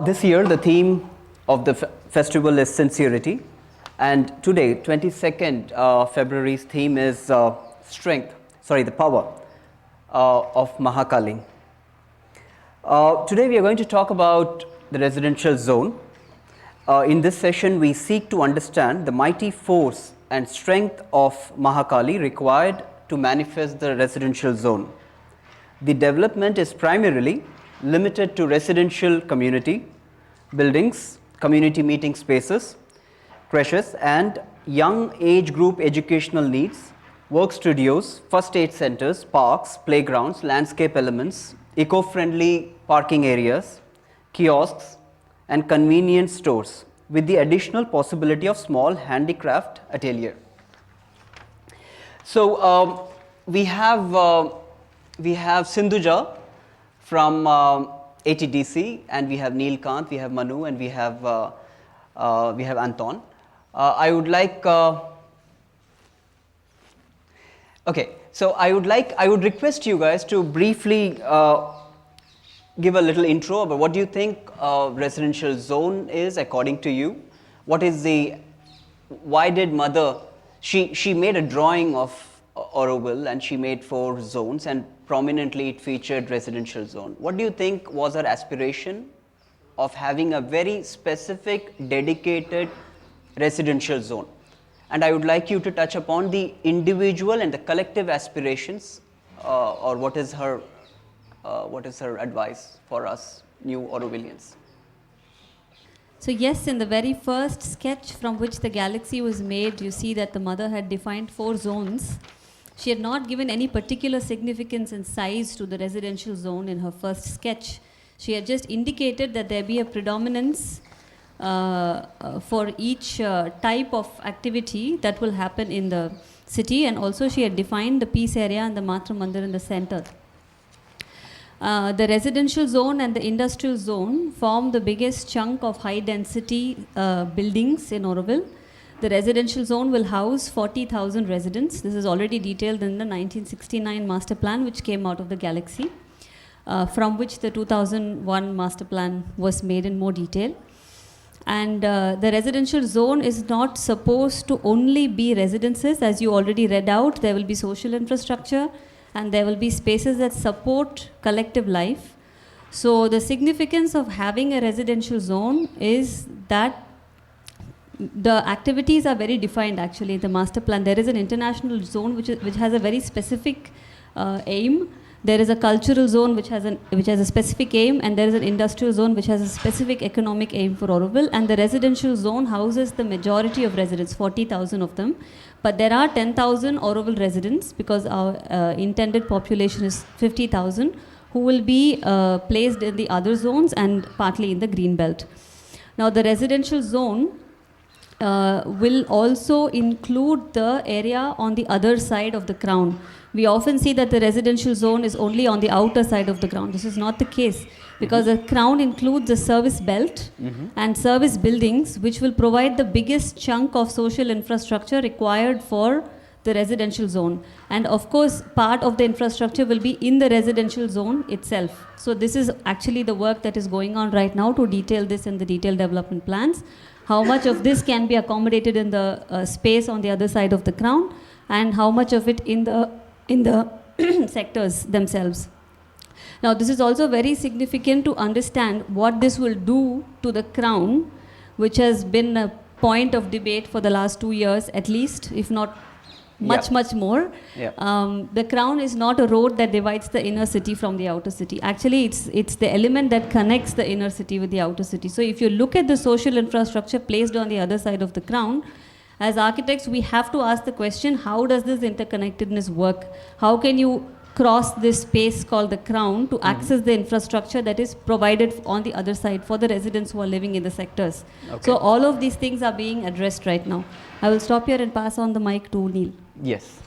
This year, the theme of the festival is sincerity, and today, 22nd February's theme is the power of Mahakali. Today, we are going to talk about the residential zone. In this session, we seek to understand the mighty force and strength of Mahakali required to manifest the residential zone. The development is primarily limited to residential community buildings, community meeting spaces, creches, and young age group educational needs, work studios, first aid centers, parks, playgrounds, landscape elements, eco-friendly parking areas, kiosks, and convenience stores, with the additional possibility of small handicraft atelier. So we have Sindhuja from ATDC, and we have Neelkant, we have Manu, and we have Anton. I would request you guys to briefly give a little intro about what do you think residential zone is according to you. Why did mother, she made a drawing of Auroville and she made 4 zones, and prominently it featured residential zone. What do you think was her aspiration of having a very specific dedicated residential zone? And I would like you to touch upon the individual and the collective aspirations, or what is her advice for us new Aurovillians? So yes, in the very first sketch from which the galaxy was made, you see that the mother had defined 4 zones. She had not given any particular significance and size to the residential zone in her first sketch. She had just indicated that there be a predominance for each type of activity that will happen in the city, and also she had defined the peace area and the Matra Mandir in the center. The residential zone and the industrial zone form the biggest chunk of high density buildings in Auroville. The residential zone will house 40,000 residents. This is already detailed in the 1969 master plan which came out of the galaxy, from which the 2001 master plan was made in more detail. And the residential zone is not supposed to only be residences. As you already read out, there will be social infrastructure and there will be spaces that support collective life. So the significance of having a residential zone is that the activities are very defined actually in the master plan. There is an international zone which has a very specific aim. There is a cultural zone which has a specific aim, and there is an industrial zone which has a specific economic aim for Auroville, and the residential zone houses the majority of residents, 40,000 of them. But there are 10,000 Auroville residents because our intended population is 50,000 who will be placed in the other zones and partly in the green belt. Now the residential zone will also include the area on the other side of the crown. We often see that the residential zone is only on the outer side of the crown. This is not the case because the crown includes a service belt and service buildings which will provide the biggest chunk of social infrastructure required for the residential zone. And of course, part of the infrastructure will be in the residential zone itself. So this is actually the work that is going on right now to detail this in the detailed development plans. How much of this can be accommodated in the space on the other side of the crown, and how much of it in the sectors themselves. Now this is also very significant to understand what this will do to the crown, which has been a point of debate for the last 2 years at least, if not much more. The crown is not a road that divides the inner city from the outer city. Actually, it's the element that connects the inner city with the outer city. So if you look at the social infrastructure placed on the other side of the crown, as architects, we have to ask the question, how does this interconnectedness work? How can you cross this space called the crown to access the infrastructure that is provided on the other side for the residents who are living in the sectors? Okay. So all of these things are being addressed right now. I will stop here and pass on the mic to Neil. Yes.